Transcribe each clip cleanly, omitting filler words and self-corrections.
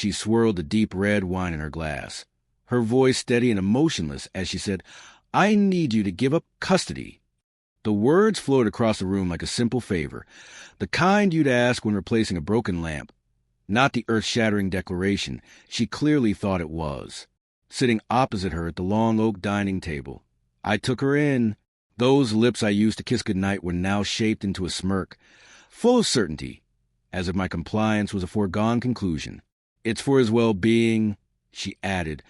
She swirled the deep red wine in her glass, her voice steady and emotionless as she said, "I need you to give up custody." The words flowed across the room like a simple favor, the kind you'd ask when replacing a broken lamp, not the earth-shattering declaration she clearly thought it was. Sitting opposite her at the long oak dining table, I took her in. Those lips I used to kiss goodnight were now shaped into a smirk, full of certainty, as if my compliance was a foregone conclusion. "It's for his well-being," she added,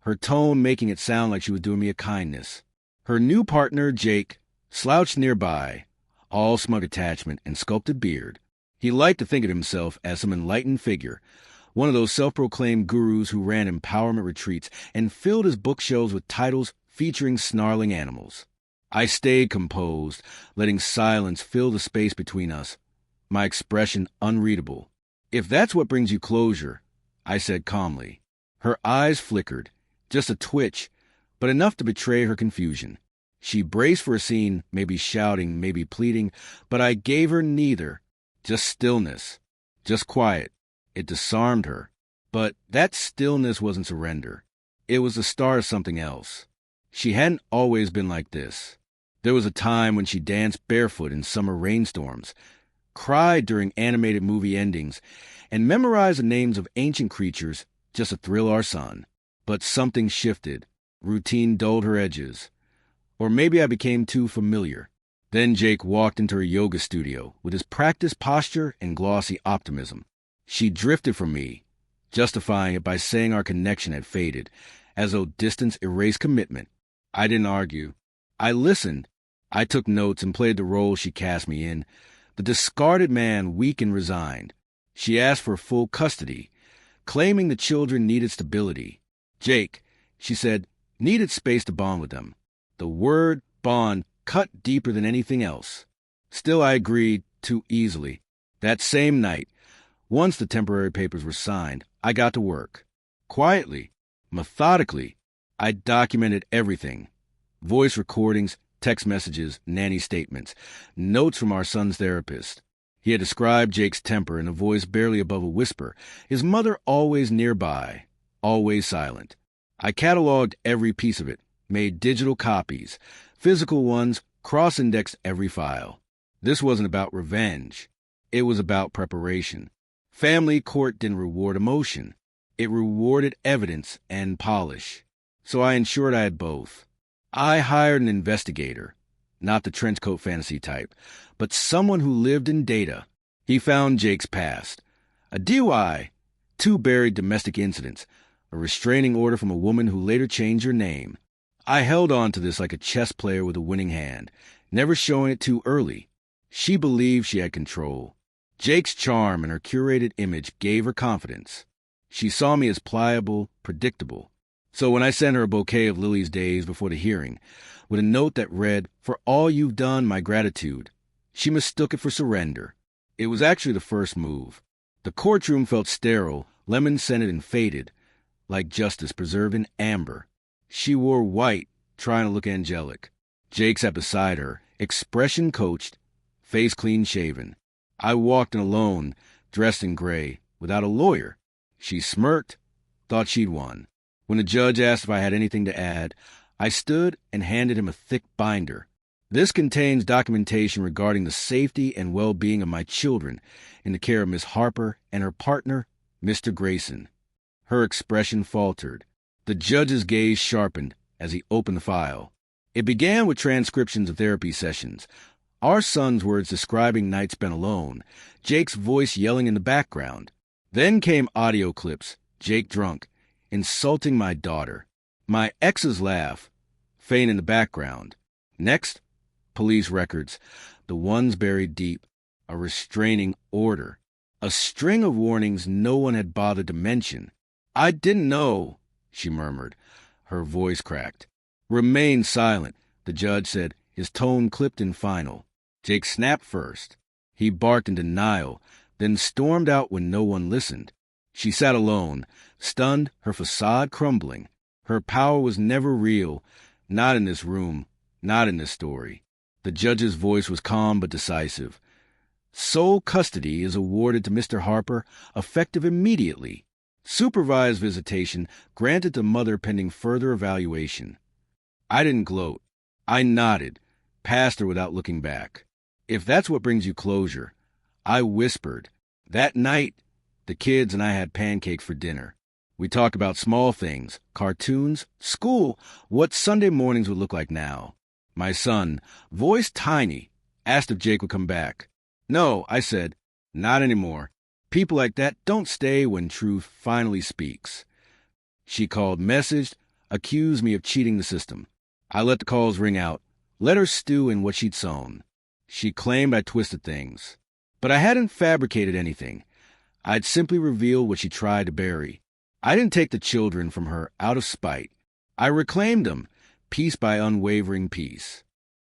her tone making it sound like she was doing me a kindness. Her new partner, Jake, slouched nearby, all smug attachment and sculpted beard. He liked to think of himself as some enlightened figure, one of those self-proclaimed gurus who ran empowerment retreats and filled his bookshelves with titles featuring snarling animals. I stayed composed, letting silence fill the space between us, my expression unreadable. "If that's what brings you closure," I said calmly. Her eyes flickered, just a twitch, but enough to betray her confusion. She braced for a scene, maybe shouting, maybe pleading, but I gave her neither. Just stillness, just quiet. It disarmed her. But that stillness wasn't surrender. It was the start of something else. She hadn't always been like this. There was a time when she danced barefoot in summer rainstorms, cried during animated movie endings, and memorized the names of ancient creatures just to thrill our son. But something shifted. Routine dulled her edges. Or maybe I became too familiar. Then Jake walked into her yoga studio with his practiced posture and glossy optimism. She drifted from me, justifying it by saying our connection had faded, as though distance erased commitment. I didn't argue. I listened. I took notes and played the role she cast me in, the discarded man, weak and resigned. She asked for full custody, claiming the children needed stability. Jake, she said, needed space to bond with them. The word bond cut deeper than anything else. Still, I agreed too easily. That same night, once the temporary papers were signed, I got to work. Quietly, methodically, I documented everything. Voice recordings, text messages, nanny statements, notes from our son's therapist. He had described Jake's temper in a voice barely above a whisper, his mother always nearby, always silent. I cataloged every piece of it, made digital copies, physical ones, cross-indexed every file. This wasn't about revenge. It was about preparation. Family court didn't reward emotion. It rewarded evidence and polish. So I ensured I had both. I hired an investigator, not the trenchcoat fantasy type, but someone who lived in data. He found Jake's past. A DUI, 2 buried domestic incidents, a restraining order from a woman who later changed her name. I held on to this like a chess player with a winning hand, never showing it too early. She believed she had control. Jake's charm and her curated image gave her confidence. She saw me as pliable, predictable. So when I sent her a bouquet of lilies days before the hearing, with a note that read, "For all you've done, my gratitude," she mistook it for surrender. It was actually the first move. The courtroom felt sterile, lemon-scented and faded, like justice preserved in amber. She wore white, trying to look angelic. Jake sat beside her, expression coached, face clean-shaven. I walked in alone, dressed in gray, without a lawyer. She smirked, thought she'd won. When the judge asked if I had anything to add, I stood and handed him a thick binder. "This contains documentation regarding the safety and well-being of my children in the care of Miss Harper and her partner, Mr. Grayson." Her expression faltered. The judge's gaze sharpened as he opened the file. It began with transcriptions of therapy sessions, our son's words describing nights spent alone, Jake's voice yelling in the background. Then came audio clips, Jake drunk, insulting my daughter. My ex's laugh, faint in the background. Next, police records, the ones buried deep, a restraining order, a string of warnings no one had bothered to mention. "I didn't know," she murmured. Her voice cracked. "Remain silent," the judge said, his tone clipped and final. Jake snapped first. He barked in denial, then stormed out when no one listened. She sat alone, stunned, her facade crumbling. Her power was never real, not in this room, not in this story. The judge's voice was calm but decisive. "Sole custody is awarded to Mr. Harper, effective immediately." Supervised visitation granted to mother pending further evaluation. I didn't gloat. I nodded, past her without looking back. If that's what brings you closure, I whispered. That night, the kids and I had pancakes for dinner. We talked about small things, cartoons, school, what Sunday mornings would look like now. My son, voice tiny, asked if Jake would come back. No, I said, not anymore. People like that don't stay when truth finally speaks. She called, messaged, accused me of cheating the system. I let the calls ring out, let her stew in what she'd sown. She claimed I twisted things. But I hadn't fabricated anything. I'd simply revealed what she tried to bury. I didn't take the children from her out of spite. I reclaimed them, piece by unwavering piece.